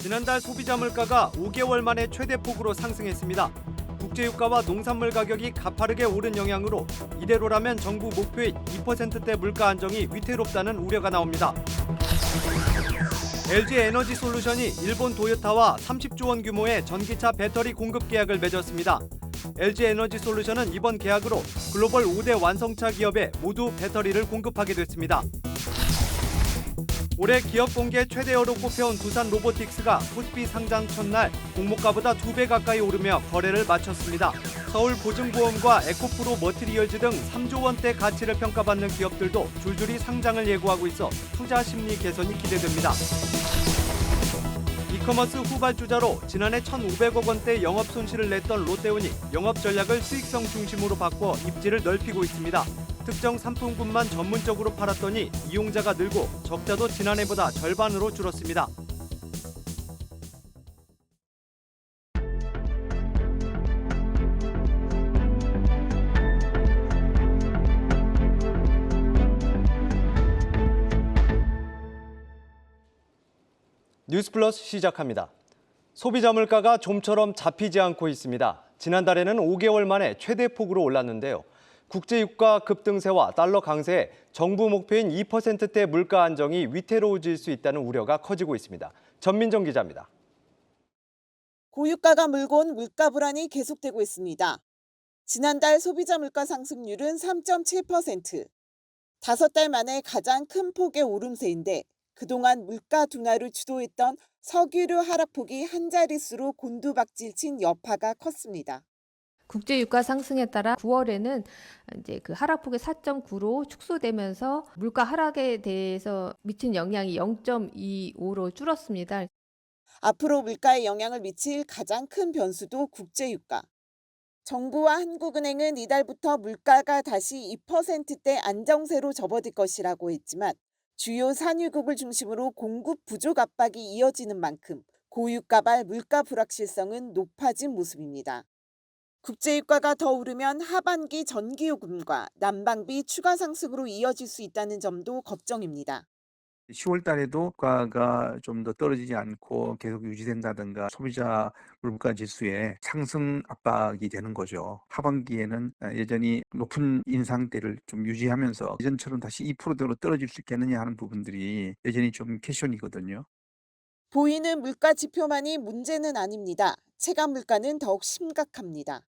지난달 소비자 물가가 5개월 만에 최대폭으로 상승했습니다. 국제유가와 농산물 가격이 가파르게 오른 영향으로 이대로라면 정부 목표인 2%대 물가 안정이 위태롭다는 우려가 나옵니다. LG에너지솔루션이 일본 도요타와 30조 원 규모의 전기차 배터리 공급 계약을 맺었습니다. LG에너지솔루션은 이번 계약으로 글로벌 5대 완성차 기업에 모두 배터리를 공급하게 됐습니다. 올해 기업 공개 최대어로 꼽혀온 두산 로보틱스가 코스피 상장 첫날 공모가보다 2배 가까이 오르며 거래를 마쳤습니다. 서울보증보험과 에코프로 머티리얼즈 등 3조 원대 가치를 평가받는 기업들도 줄줄이 상장을 예고하고 있어 투자 심리 개선이 기대됩니다. 이커머스 후발주자로 지난해 1,500억 원대 영업 손실을 냈던 롯데온이 영업 전략을 수익성 중심으로 바꿔 입지를 넓히고 있습니다. 특정 상품군만 전문적으로 팔았더니 이용자가 늘고 적자도 지난해보다 절반으로 줄었습니다. 뉴스플러스 시작합니다. 소비자 물가가 좀처럼 잡히지 않고 있습니다. 지난달에는 5개월 만에 최대폭으로 올랐는데요. 국제유가 급등세와 달러 강세에 정부 목표인 2%대 물가 안정이 위태로워질 수 있다는 우려가 커지고 있습니다. 전민정 기자입니다. 고유가가 물고 온 물가 불안이 계속되고 있습니다. 지난달 소비자 물가 상승률은 3.7%. 5달 만에 가장 큰 폭의 오름세인데 그동안 물가 둔화를 주도했던 석유류 하락폭이 한 자릿수로 곤두박질친 여파가 컸습니다. 국제유가 상승에 따라 9월에는 이제 그 하락폭이 4.9로 축소되면서 물가 하락에 대해서 미친 영향이 0.25로 줄었습니다. 앞으로 물가에 영향을 미칠 가장 큰 변수도 국제유가. 정부와 한국은행은 이달부터 물가가 다시 2%대 안정세로 접어들 것이라고 했지만 주요 산유국을 중심으로 공급 부족 압박이 이어지는 만큼 고유가발 물가 불확실성은 높아진 모습입니다. 국제유가가 더 오르면 하반기 전기요금과 난방비 추가 상승으로 이어질 수 있다는 점도 걱정입니다. 10월 달에도 물가가 좀 더 떨어지지 않고 계속 유지된다든가 소비자 물가 지수에 상승 압박이 되는 거죠. 하반기에는 여전히 높은 인상대를 좀 유지하면서 예전처럼 다시 2%대로 떨어질 수 있겠느냐 하는 부분들이 여전히 좀 퀘션이거든요. 보이는 물가 지표만이 문제는 아닙니다. 체감 물가는 더욱 심각합니다.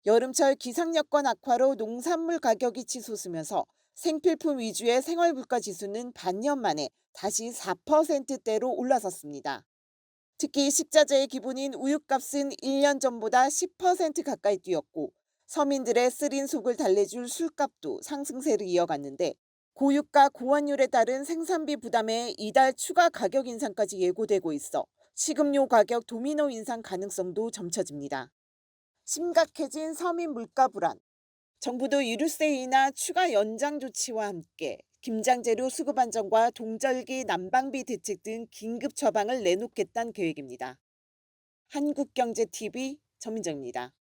여름철 기상 여건 악화로 농산물 가격이 치솟으면서 생필품 위주의 생활 물가 지수는 반년 만에 다시 4%대로 올라섰습니다. 특히 식자재의 기본인 우유값은 1년 전보다 10% 가까이 뛰었고 서민들의 쓰린 속을 달래줄 술값도 상승세를 이어갔는데 고유가 고환율에 따른 생산비 부담에 이달 추가 가격 인상까지 예고되고 있어 식음료 가격 도미노 인상 가능성도 점쳐집니다. 심각해진 서민 물가 불안. 정부도 유류세 인하 추가 연장 조치와 함께 김장재료 수급 안정과 동절기 난방비 대책 등 긴급 처방을 내놓겠다는 계획입니다. 한국경제TV 전민정입니다.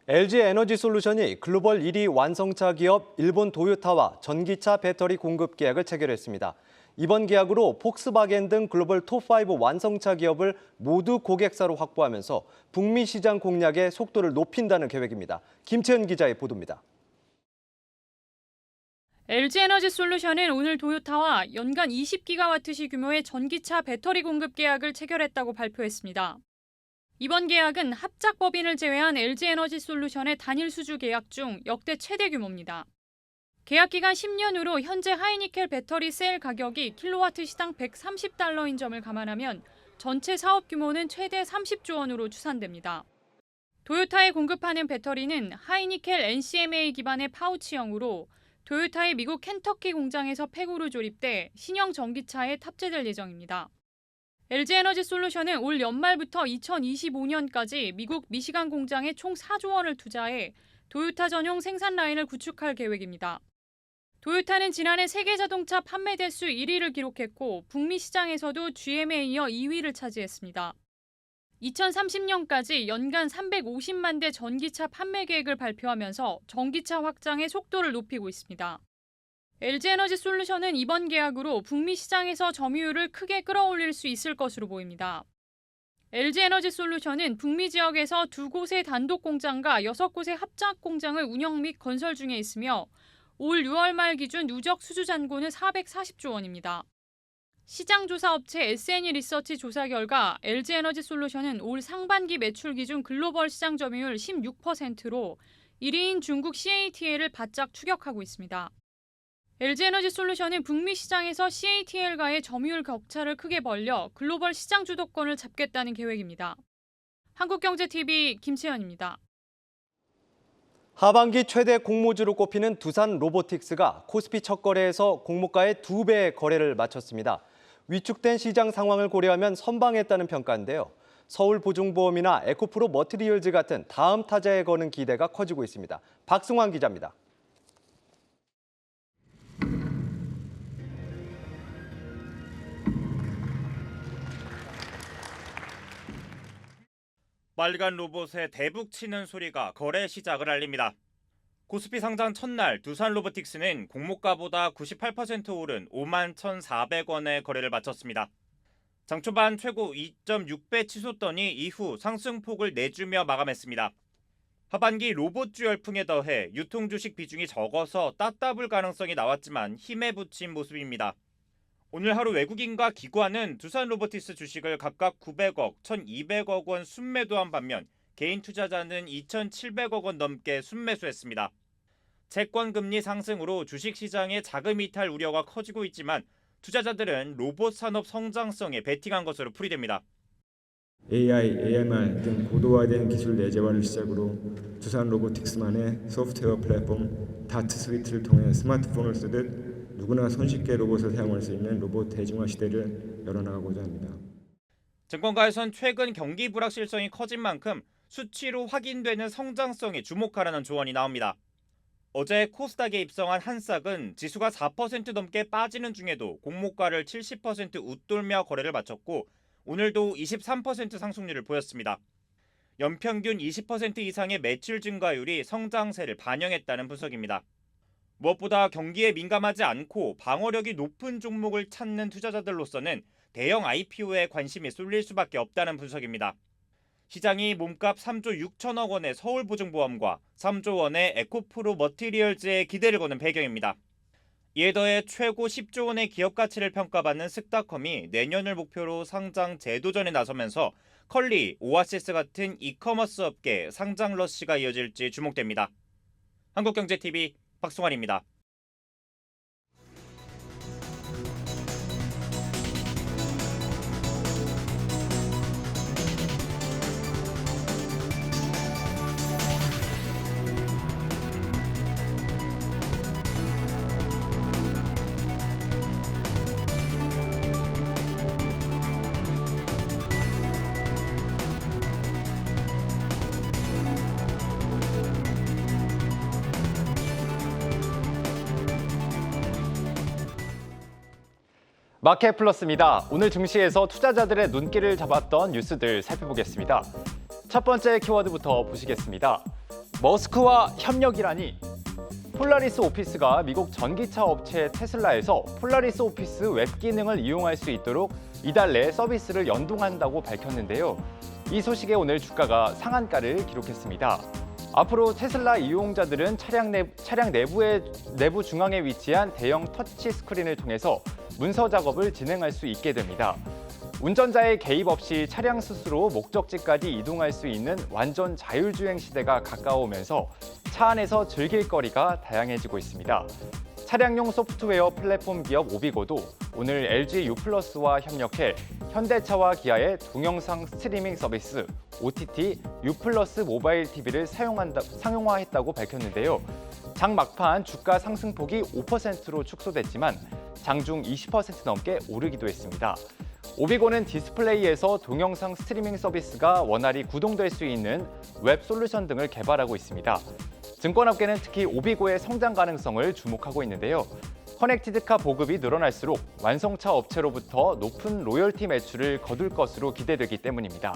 LG에너지솔루션이 글로벌 1위 완성차 기업 일본 도요타와 전기차 배터리 공급 계약을 체결했습니다. 이번 계약으로 폭스바겐 등 글로벌 톱5 완성차 기업을 모두 고객사로 확보하면서 북미 시장 공략의 속도를 높인다는 계획입니다. 김채은 기자의 보도입니다. LG에너지솔루션은 오늘 도요타와 연간 20기가와트시 규모의 전기차 배터리 공급 계약을 체결했다고 발표했습니다. 이번 계약은 합작법인을 제외한 LG에너지솔루션의 단일 수주 계약 중 역대 최대 규모입니다. 계약 기간 10년으로 현재 하이니켈 배터리 셀 가격이 킬로와트 시당 $130인 점을 감안하면 전체 사업 규모는 최대 30조 원으로 추산됩니다. 도요타에 공급하는 배터리는 하이니켈 NCMA 기반의 파우치형으로 도요타의 미국 켄터키 공장에서 팩으로 조립돼 신형 전기차에 탑재될 예정입니다. LG에너지솔루션은 올 연말부터 2025년까지 미국 미시간 공장에 총 4조 원을 투자해 도요타 전용 생산 라인을 구축할 계획입니다. 도요타는 지난해 세계 자동차 판매 대수 1위를 기록했고 북미 시장에서도 GM에 이어 2위를 차지했습니다. 2030년까지 연간 350만 대 전기차 판매 계획을 발표하면서 전기차 확장의 속도를 높이고 있습니다. LG에너지솔루션은 이번 계약으로 북미 시장에서 점유율을 크게 끌어올릴 수 있을 것으로 보입니다. LG에너지솔루션은 북미 지역에서 2곳의 단독 공장과 6곳의 합작 공장을 운영 및 건설 중에 있으며 올 6월 말 기준 누적 수주 잔고는 440조 원입니다. 시장조사업체 S&E 리서치 조사 결과 LG에너지솔루션은 올 상반기 매출 기준 글로벌 시장 점유율 16%로 1위인 중국 CATL을 바짝 추격하고 있습니다. LG에너지솔루션은 북미 시장에서 CATL과의 점유율 격차를 크게 벌려 글로벌 시장 주도권을 잡겠다는 계획입니다. 한국경제TV 김채연입니다. 하반기 최대 공모주로 꼽히는 두산 로보틱스가 코스피 첫 거래에서 공모가의 2배의 거래를 마쳤습니다. 위축된 시장 상황을 고려하면 선방했다는 평가인데요. 서울보증보험이나 에코프로 머티리얼즈 같은 다음 타자에 거는 기대가 커지고 있습니다. 박승환 기자입니다. 빨간 로봇의 대북 치는 소리가 거래 시작을 알립니다. 코스피 상장 첫날 두산 로보틱스는 공모가보다 98% 오른 51,400원에 거래를 마쳤습니다. 장 초반 최고 2.6배 치솟더니 이후 상승폭을 내주며 마감했습니다. 하반기 로봇주 열풍에 더해 유통주식 비중이 적어서 따따블 가능성이 나왔지만 힘에 부친 모습입니다. 오늘 하루 외국인과 기관은 두산 로보틱스 주식을 각각 900억, 1,200억 원 순매도한 반면 개인 투자자는 2,700억 원 넘게 순매수했습니다. 채권 금리 상승으로 주식시장의 자금 이탈 우려가 커지고 있지만 투자자들은 로봇 산업 성장성에 베팅한 것으로 풀이됩니다. AI, AMR 등 고도화된 기술 내재화를 시작으로 두산 로보틱스만의 소프트웨어 플랫폼 다트 스위트를 통해 스마트폰을 쓰듯 누구나 손쉽게 로봇을 사용할 수 있는 로봇 대중화 시대를 열어나가고자 합니다. 증권가에선 최근 경기 불확실성이 커진 만큼 수치로 확인되는 성장성에 주목하라는 조언이 나옵니다. 어제 코스닥에 입성한 한싹은 지수가 4% 넘게 빠지는 중에도 공모가를 70% 웃돌며 거래를 마쳤고 오늘도 23% 상승률을 보였습니다. 연평균 20% 이상의 매출 증가율이 성장세를 반영했다는 분석입니다. 무엇보다 경기에 민감하지 않고 방어력이 높은 종목을 찾는 투자자들로서는 대형 IPO에 관심이 쏠릴 수밖에 없다는 분석입니다. 시장이 몸값 3조 6천억 원의 서울보증보험과 3조 원의 에코프로 머티리얼즈에 기대를 거는 배경입니다. 이에 더해 최고 10조 원의 기업 가치를 평가받는 스타컴이 내년을 목표로 상장 재도전에 나서면서 컬리, 오아시스 같은 이커머스 업계 상장 러시가 이어질지 주목됩니다. 한국경제TV 박승환입니다. 마켓 플러스입니다. 오늘 증시에서 투자자들의 눈길을 잡았던 뉴스들 살펴보겠습니다. 첫 번째 키워드부터 보시겠습니다. 머스크와 협력이라니. 폴라리스 오피스가 미국 전기차 업체 테슬라에서 폴라리스 오피스 웹 기능을 이용할 수 있도록 이달 내에 서비스를 연동한다고 밝혔는데요. 이 소식에 오늘 주가가 상한가를 기록했습니다. 앞으로 테슬라 이용자들은 차량 내부 중앙에 위치한 대형 터치 스크린을 통해서 문서 작업을 진행할 수 있게 됩니다. 운전자의 개입 없이 차량 스스로 목적지까지 이동할 수 있는 완전 자율주행 시대가 가까우면서 차 안에서 즐길 거리가 다양해지고 있습니다. 차량용 소프트웨어 플랫폼 기업 오비고도 오늘 LG U+와 협력해 현대차와 기아의 동영상 스트리밍 서비스 OTT U+ 모바일 TV를 상용화했다고 밝혔는데요. 장 막판 주가 상승폭이 5%로 축소됐지만 장중 20% 넘게 오르기도 했습니다. 오비고는 디스플레이에서 동영상 스트리밍 서비스가 원활히 구동될 수 있는 웹 솔루션 등을 개발하고 있습니다. 증권업계는 특히 오비고의 성장 가능성을 주목하고 있는데요. 커넥티드카 보급이 늘어날수록 완성차 업체로부터 높은 로열티 매출을 거둘 것으로 기대되기 때문입니다.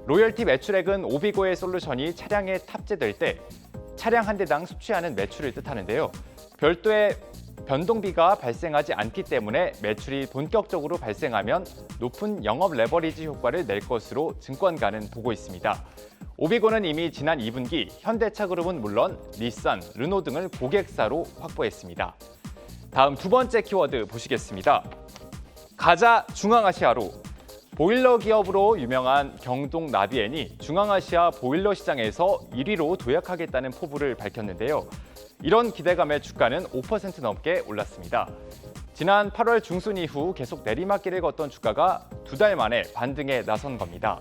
로열티 매출액은 오비고의 솔루션이 차량에 탑재될 때 차량 한 대당 수취하는 매출을 뜻하는데요. 별도의 변동비가 발생하지 않기 때문에 매출이 본격적으로 발생하면 높은 영업 레버리지 효과를 낼 것으로 증권가는 보고 있습니다. 오비고는 이미 지난 2분기 현대차그룹은 물론 닛산, 르노 등을 고객사로 확보했습니다. 다음 두 번째 키워드 보시겠습니다. 가자 중앙아시아로. 보일러 기업으로 유명한 경동 나비엔이 중앙아시아 보일러 시장에서 1위로 도약하겠다는 포부를 밝혔는데요. 이런 기대감에 주가는 5% 넘게 올랐습니다. 지난 8월 중순 이후 계속 내리막길을 걷던 주가가 두 달 만에 반등에 나선 겁니다.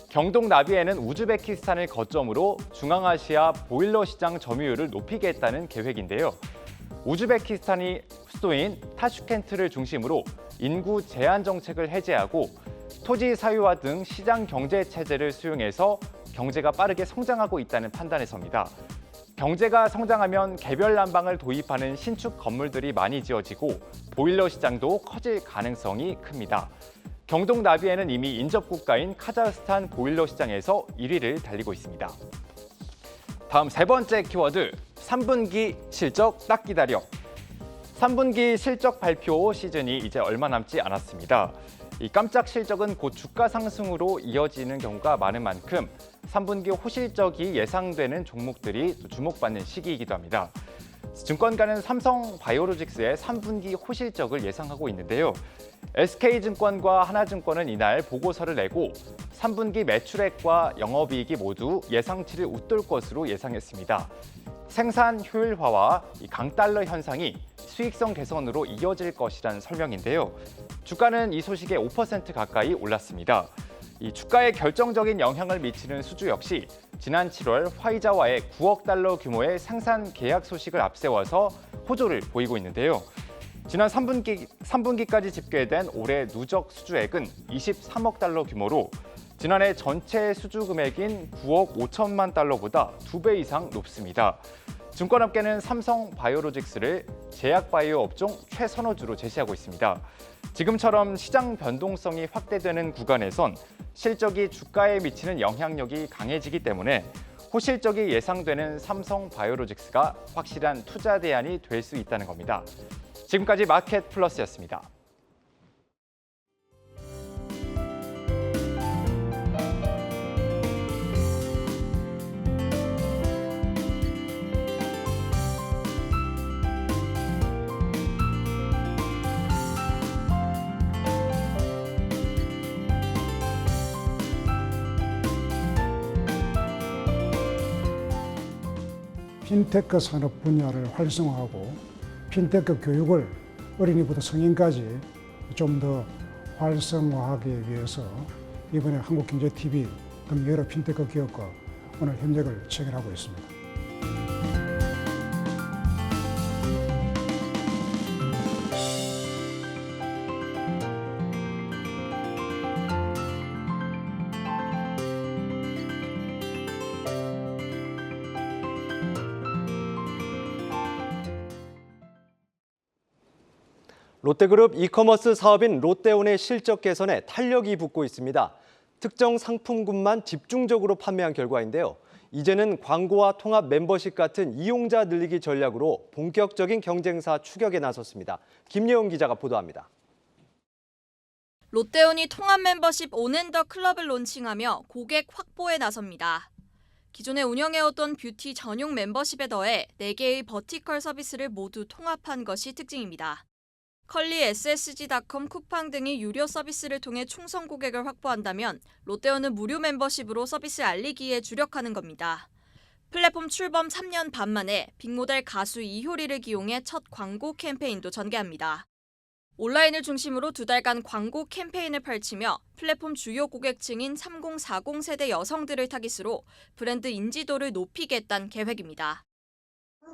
경동 나비엔은 우즈베키스탄을 거점으로 중앙아시아 보일러 시장 점유율을 높이겠다는 계획인데요. 우즈베키스탄이 수도인 타슈켄트를 중심으로 인구 제한 정책을 해제하고 토지 사유화 등 시장 경제 체제를 수용해서 경제가 빠르게 성장하고 있다는 판단에서입니다. 경제가 성장하면 개별 난방을 도입하는 신축 건물들이 많이 지어지고 보일러 시장도 커질 가능성이 큽니다. 경동 나비엔은 이미 인접 국가인 카자흐스탄 보일러 시장에서 1위를 달리고 있습니다. 다음 세 번째 키워드, 3분기 실적 딱 기다려. 3분기 실적 발표 시즌이 이제 얼마 남지 않았습니다. 이 깜짝 실적은 곧 주가 상승으로 이어지는 경우가 많은 만큼 3분기 호실적이 예상되는 종목들이 또 주목받는 시기이기도 합니다. 증권가는 삼성바이오로직스의 3분기 호실적을 예상하고 있는데요. SK증권과 하나증권은 이날 보고서를 내고 3분기 매출액과 영업이익이 모두 예상치를 웃돌 것으로 예상했습니다. 생산 효율화와 강달러 현상이 수익성 개선으로 이어질 것이라는 설명인데요. 주가는 이 소식에 5% 가까이 올랐습니다. 이 주가에 결정적인 영향을 미치는 수주 역시 지난 7월 화이자와의 9억 달러 규모의 생산 계약 소식을 앞세워서 호조를 보이고 있는데요. 지난 3분기까지 집계된 올해 누적 수주액은 23억 달러 규모로 지난해 전체 수주 금액인 9억 5천만 달러보다 2배 이상 높습니다. 증권업계는 삼성바이오로직스를 제약바이오 업종 최선호주로 제시하고 있습니다. 지금처럼 시장 변동성이 확대되는 구간에선 실적이 주가에 미치는 영향력이 강해지기 때문에 호실적이 예상되는 삼성바이오로직스가 확실한 투자 대안이 될 수 있다는 겁니다. 지금까지 마켓플러스였습니다. 핀테크 산업 분야를 활성화하고 핀테크 교육을 어린이부터 성인까지 좀 더 활성화하기 위해서 이번에 한국경제TV 등 여러 핀테크 기업과 오늘 협력을 체결하고 있습니다. 롯데그룹 이커머스 사업인 롯데온의 실적 개선에 탄력이 붙고 있습니다. 특정 상품군만 집중적으로 판매한 결과인데요. 이제는 광고와 통합 멤버십 같은 이용자 늘리기 전략으로 본격적인 경쟁사 추격에 나섰습니다. 김예원 기자가 보도합니다. 롯데온이 통합 멤버십 온앤더 클럽을 론칭하며 고객 확보에 나섭니다. 기존에 운영해왔던 뷰티 전용 멤버십에 더해 4개의 버티컬 서비스를 모두 통합한 것이 특징입니다. 컬리, SSG.com, 쿠팡 등이 유료 서비스를 통해 충성 고객을 확보한다면 롯데온은 무료 멤버십으로 서비스 알리기에 주력하는 겁니다. 플랫폼 출범 3년 반 만에 빅모델 가수 이효리를 기용해 첫 광고 캠페인도 전개합니다. 온라인을 중심으로 2달간 광고 캠페인을 펼치며 플랫폼 주요 고객층인 30, 40 세대 여성들을 타깃으로 브랜드 인지도를 높이겠다는 계획입니다.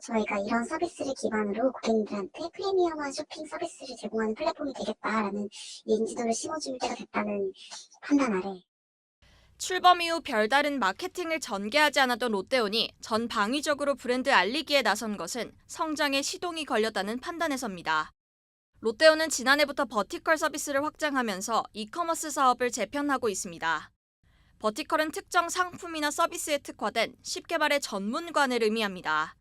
저희가 이런 서비스를 기반으로 고객님들한테 프리미엄한 쇼핑 서비스를 제공하는 플랫폼이 되겠다라는 인지도를 심어줄 때가 됐다는 판단 아래 출범 이후 별다른 마케팅을 전개하지 않았던 롯데온이 전 방위적으로 브랜드 알리기에 나선 것은 성장에 시동이 걸렸다는 판단에서입니다. 롯데온은 지난해부터 버티컬 서비스를 확장하면서 이커머스 사업을 재편하고 있습니다. 버티컬은 특정 상품이나 서비스에 특화된 쉽게 말해 전문관을 의미합니다.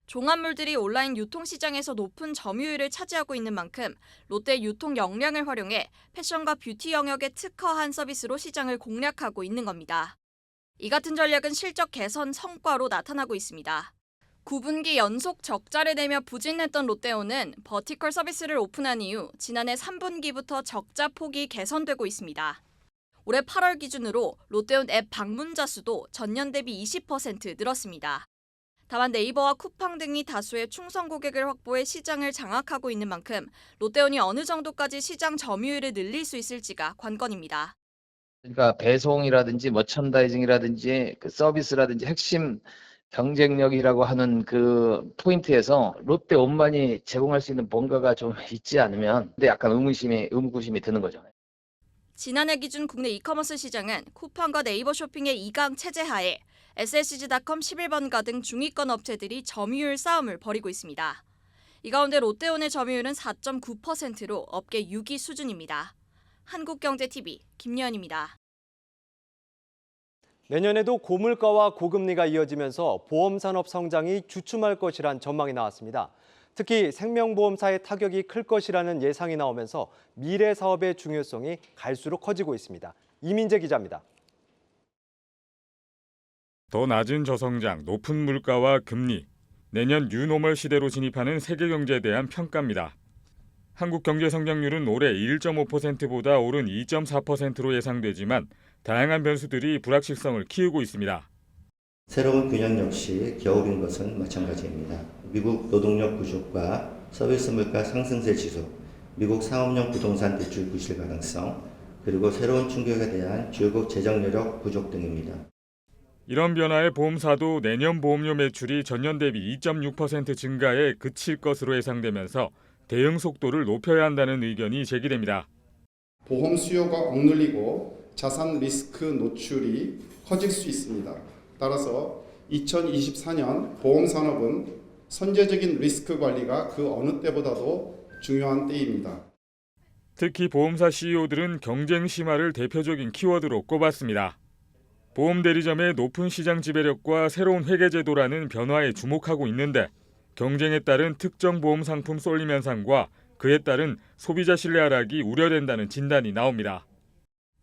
종합물들이 온라인 유통시장에서 높은 점유율을 차지하고 있는 만큼 롯데의 유통 역량을 활용해 패션과 뷰티 영역에 특화한 서비스로 시장을 공략하고 있는 겁니다. 이 같은 전략은 실적 개선 성과로 나타나고 있습니다. 9분기 연속 적자를 내며 부진했던 롯데온은 버티컬 서비스를 오픈한 이후 지난해 3분기부터 적자 폭이 개선되고 있습니다. 올해 8월 기준으로 롯데온 앱 방문자 수도 전년 대비 20% 늘었습니다. 다만 네이버와 쿠팡 등이 다수의 충성 고객을 확보해 시장을 장악하고 있는 만큼 롯데온이 어느 정도까지 시장 점유율을 늘릴 수 있을지가 관건입니다. 그러니까 배송이라든지 머천다이징이라든지 그 서비스라든지 핵심 경쟁력이라고 하는 그 포인트에서 롯데온만이 제공할 수 있는 뭔가가 좀 있지 않으면 근데 약간 의구심이 드는 거죠. 지난해 기준 국내 이커머스 시장은 쿠팡과 네이버 쇼핑의 2강 체제 하에 SSG닷컴 11번가 등 중위권 업체들이 점유율 싸움을 벌이고 있습니다. 이 가운데 롯데온의 점유율은 4.9%로 업계 6위 수준입니다. 한국경제TV 김예은입니다. 내년에도 고물가와 고금리가 이어지면서 보험산업 성장이 주춤할 것이란 전망이 나왔습니다. 특히 생명보험사의 타격이 클 것이라는 예상이 나오면서 미래 사업의 중요성이 갈수록 커지고 있습니다. 이민재 기자입니다. 더 낮은 저성장, 높은 물가와 금리, 내년 뉴노멀 시대로 진입하는 세계 경제에 대한 평가입니다. 한국 경제 성장률은 올해 1.5%보다 오른 2.4%로 예상되지만 다양한 변수들이 불확실성을 키우고 있습니다. 새로운 균형 역시 겨울인 것은 마찬가지입니다. 미국 노동력 부족과 서비스 물가 상승세 지속, 미국 상업용 부동산 대출 부실 가능성, 그리고 새로운 충격에 대한 주요국 재정 여력 부족 등입니다. 이런 변화에 보험사도 내년 보험료 매출이 전년 대비 2.6% 증가에 그칠 것으로 예상되면서 대응 속도를 높여야 한다는 의견이 제기됩니다. 보험 수요가 억눌리고 자산 리스크 노출이 커질 수 있습니다. 따라서 2024년 보험 산업은 선제적인 리스크 관리가 그 어느 때보다도 중요한 때입니다. 특히 보험사 CEO들은 경쟁 심화를 대표적인 키워드로 꼽았습니다. 보험 대리점의 높은 시장 지배력과 새로운 회계 제도라는 변화에 주목하고 있는데 경쟁에 따른 특정 보험 상품 쏠림 현상과 그에 따른 소비자 신뢰 하락이 우려된다는 진단이 나옵니다.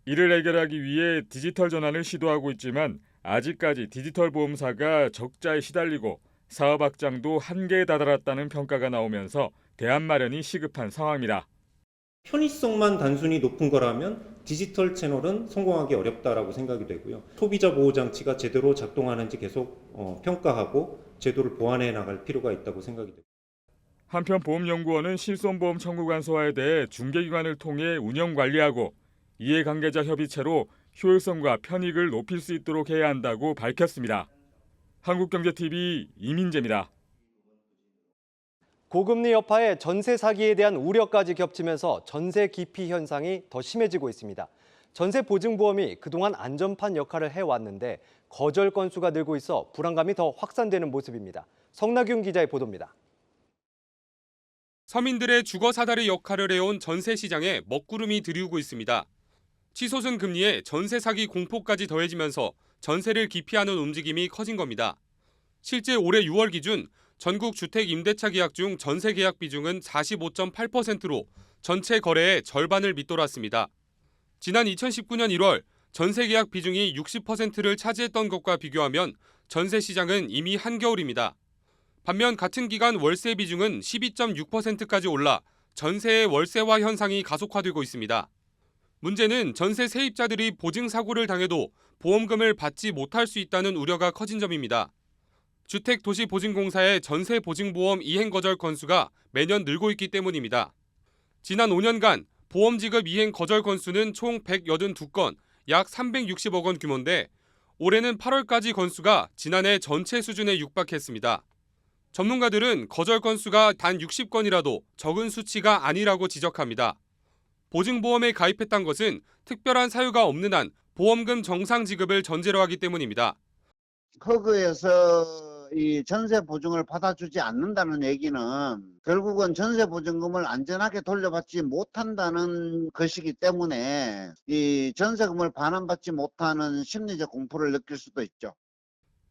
이를 해결하기 위해 디지털 전환을 시도하고 있지만 아직까지 디지털 보험사가 적자에 시달리고 사업 확장도 한계에 다다랐다는 평가가 나오면서 대안 마련이 시급한 상황입니다. 편의성만 단순히 높은 거라면 디지털 채널은 성공하기 어렵다라고 생각이 되고요. 소비자 보호 장치가 제대로 작동하는지 계속 평가하고 제도를 보완해 나갈 필요가 있다고 생각이 됩니다. 한편 보험연구원은 실손보험 청구 간소화에 대해 중개기관을 통해 운영 관리하고 이해관계자 협의체로 효율성과 편익을 높일 수 있도록 해야 한다고 밝혔습니다. 한국경제TV 이민재입니다. 고금리 여파에 전세 사기에 대한 우려까지 겹치면서 전세 기피 현상이 더 심해지고 있습니다. 전세 보증보험이 그동안 안전판 역할을 해왔는데 거절 건수가 늘고 있어 불안감이 더 확산되는 모습입니다. 성나균 기자의 보도입니다. 서민들의 주거 사다리 역할을 해온 전세 시장에 먹구름이 들이우고 있습니다. 치솟은 금리에 전세 사기 공포까지 더해지면서 전세를 기피하는 움직임이 커진 겁니다. 실제 올해 6월 기준 전국 주택 임대차 계약 중 전세 계약 비중은 45.8%로 전체 거래의 절반을 밑돌았습니다. 지난 2019년 1월 전세 계약 비중이 60%를 차지했던 것과 비교하면 전세 시장은 이미 한겨울입니다. 반면 같은 기간 월세 비중은 12.6%까지 올라 전세의 월세화 현상이 가속화되고 있습니다. 문제는 전세 세입자들이 보증 사고를 당해도 보험금을 받지 못할 수 있다는 우려가 커진 점입니다. 주택도시보증공사의 전세보증보험 이행거절 건수가 매년 늘고 있기 때문입니다. 지난 5년간 보험 지급 이행 거절 건수는 총 182건, 약 360억 원 규모인데 올해는 8월까지 건수가 지난해 전체 수준에 육박했습니다. 전문가들은 거절 건수가 단 60건이라도 적은 수치가 아니라고 지적합니다. 보증보험에 가입했던 것은 특별한 사유가 없는 한 보험금 정상 지급을 전제로 하기 때문입니다. 허그에서 이 전세 보증을 받아주지 않는다는 얘기는 결국은 전세 보증금을 안전하게 돌려받지 못한다는 것이기 때문에 이 전세금을 반환받지 못하는 심리적 공포를 느낄 수도 있죠.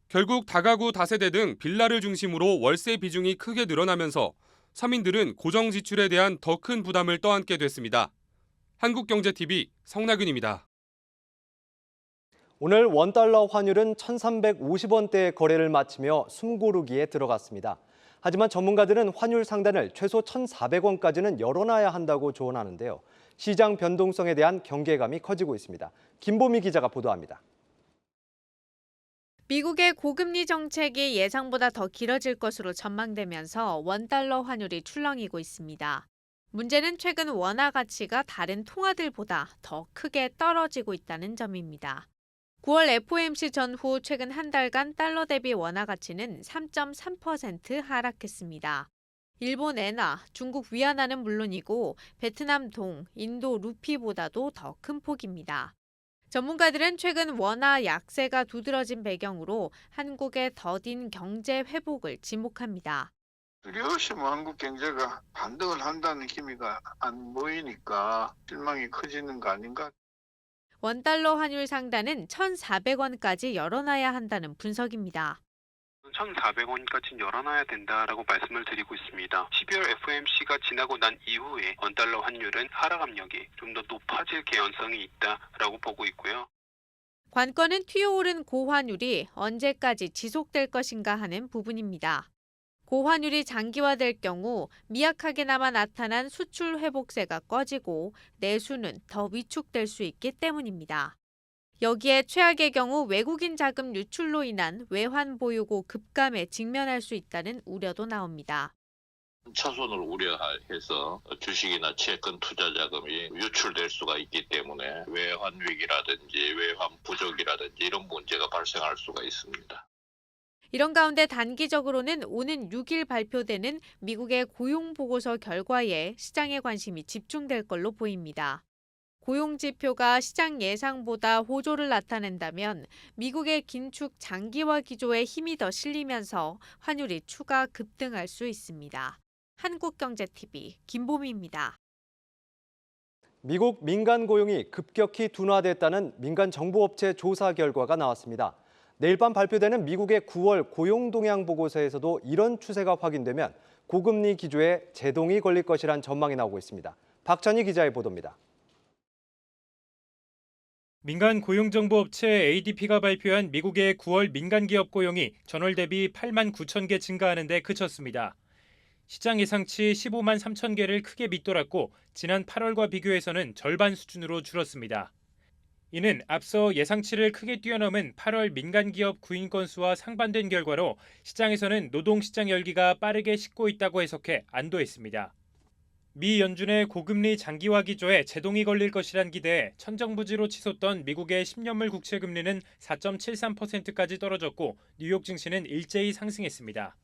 결국 다가구 다세대 등 빌라를 중심으로 월세 비중이 크게 늘어나면서 서민들은 고정 지출에 대한 더 큰 부담을 떠안게 됐습니다. 한국경제TV 성나균입니다. 오늘 원달러 환율은 1,350원대의 거래를 마치며 숨고르기에 들어갔습니다. 하지만 전문가들은 환율 상단을 최소 1,400원까지는 열어놔야 한다고 조언하는데요. 시장 변동성에 대한 경계감이 커지고 있습니다. 김보미 기자가 보도합니다. 미국의 고금리 정책이 예상보다 더 길어질 것으로 전망되면서 원달러 환율이 출렁이고 있습니다. 문제는 최근 원화 가치가 다른 통화들보다 더 크게 떨어지고 있다는 점입니다. 9월 FOMC 전후 최근 한 달간 달러 대비 원화 가치는 3.3% 하락했습니다. 일본 엔화, 중국 위안화는 물론이고 베트남 동, 인도 루피보다도 더 큰 폭입니다. 전문가들은 최근 원화 약세가 두드러진 배경으로 한국의 더딘 경제 회복을 지목합니다. 뚜렷이 한국 경제가 반등을 한다는 기미가 안 보이니까 실망이 커지는 거 아닌가? 원달러 환율 상단은 1,400원까지 열어놔야 한다는 분석입니다. 1,400원까지 열어놔야 된다라고 말씀을 드리고 있습니다. 12월 FOMC가 지나고 난 이후에 원달러 환율은 하락 압력이 좀 더 높아질 개연성이 있다라고 보고 있고요. 관건은 튀어오른 고환율이 언제까지 지속될 것인가 하는 부분입니다. 고환율이 장기화될 경우 미약하게나마 나타난 수출 회복세가 꺼지고 내수는 더 위축될 수 있기 때문입니다. 여기에 최악의 경우 외국인 자금 유출로 인한 외환 보유고 급감에 직면할 수 있다는 우려도 나옵니다. 차손을 우려해서 주식이나 채권 투자 자금이 유출될 수가 있기 때문에 외환 위기라든지 외환 부족이라든지 이런 문제가 발생할 수가 있습니다. 이런 가운데 단기적으로는 오는 6일 발표되는 미국의 고용 보고서 결과에 시장의 관심이 집중될 걸로 보입니다. 고용 지표가 시장 예상보다 호조를 나타낸다면 미국의 긴축 장기화 기조에 힘이 더 실리면서 환율이 추가 급등할 수 있습니다. 한국경제TV 김보미입니다. 미국 민간 고용이 급격히 둔화됐다는 민간 정보업체 조사 결과가 나왔습니다. 내일 밤 발표되는 미국의 9월 고용 동향 보고서에서도 이런 추세가 확인되면 고금리 기조에 제동이 걸릴 것이란 전망이 나오고 있습니다. 박찬희 기자의 보도입니다. 민간 고용정보업체 ADP가 발표한 미국의 9월 민간기업 고용이 전월 대비 8만 9천 개 증가하는 데 그쳤습니다. 시장 예상치 15만 3천 개를 크게 밑돌았고 지난 8월과 비교해서는 절반 수준으로 줄었습니다. 이는 앞서 예상치를 크게 뛰어넘은 8월 민간기업 구인 건수와 상반된 결과로 시장에서는 노동시장 열기가 빠르게 식고 있다고 해석해 안도했습니다. 미 연준의 고금리 장기화 기조에 제동이 걸릴 것이란 기대에 천정부지로 치솟던 미국의 10년물 국채 금리는 4.73%까지 떨어졌고 뉴욕 증시는 일제히 상승했습니다.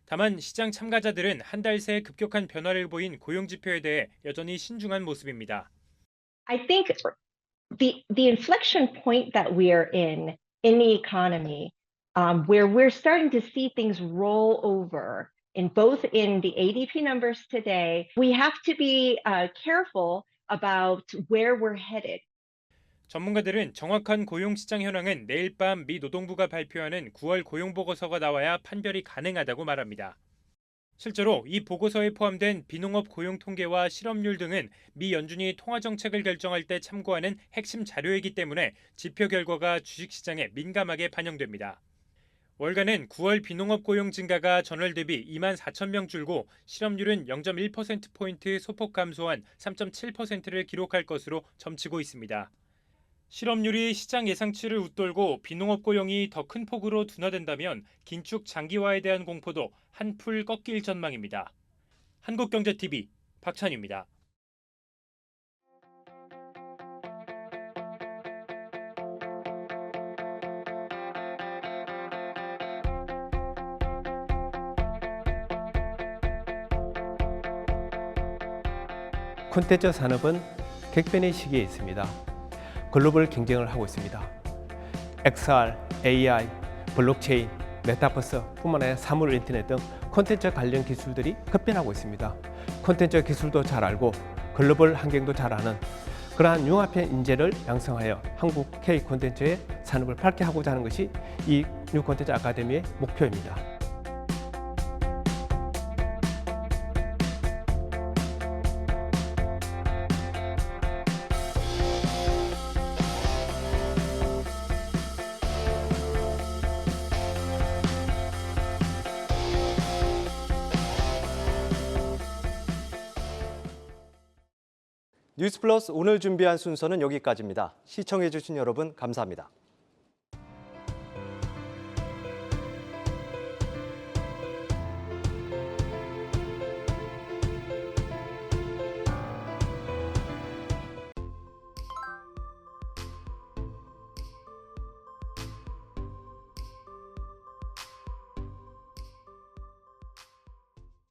다만 시장 참가자들은 한 달 새 급격한 변화를 보인 고용 지표에 대해 여전히 신중한 모습입니다. I think the inflection point that we are in the economy, where we're starting to see things roll over. Both in the ADP numbers today, we have to be careful about where we're headed. 전문가들은 정확한 고용시장 현황은 내일 밤 미 노동부가 발표하는 9월 고용보고서가 나와야 판별이 가능하다고 말합니다. 실제로 이 보고서에 포함된 비농업 고용 통계와 실업률 등은 미 연준이 통화정책을 결정할 때 참고하는 핵심 자료이기 때문에 지표 결과가 주식시장에 민감하게 반영됩니다. 월간은 9월 비농업 고용 증가가 전월 대비 2만 4천 명 줄고 실업률은 0.1%포인트 소폭 감소한 3.7%를 기록할 것으로 점치고 있습니다. 실업률이 시장 예상치를 웃돌고 비농업 고용이 더 큰 폭으로 둔화된다면 긴축 장기화에 대한 공포도 한풀 꺾일 전망입니다. 한국경제TV 박찬희입니다. 콘텐츠 산업은 객변의 시기에 있습니다. 글로벌 경쟁을 하고 있습니다. XR, AI, 블록체인, 메타버스 뿐만 아니라 사물 인터넷 등 콘텐츠 관련 기술들이 급변하고 있습니다. 콘텐츠 기술도 잘 알고 글로벌 환경도 잘 아는 그러한 융합형 인재를 양성하여 한국 K 콘텐츠의 산업을 밝게 하고자 하는 것이 이 뉴 콘텐츠 아카데미의 목표입니다. 뉴스플러스 오늘 준비한 순서는 여기까지입니다. 시청해주신 여러분 감사합니다.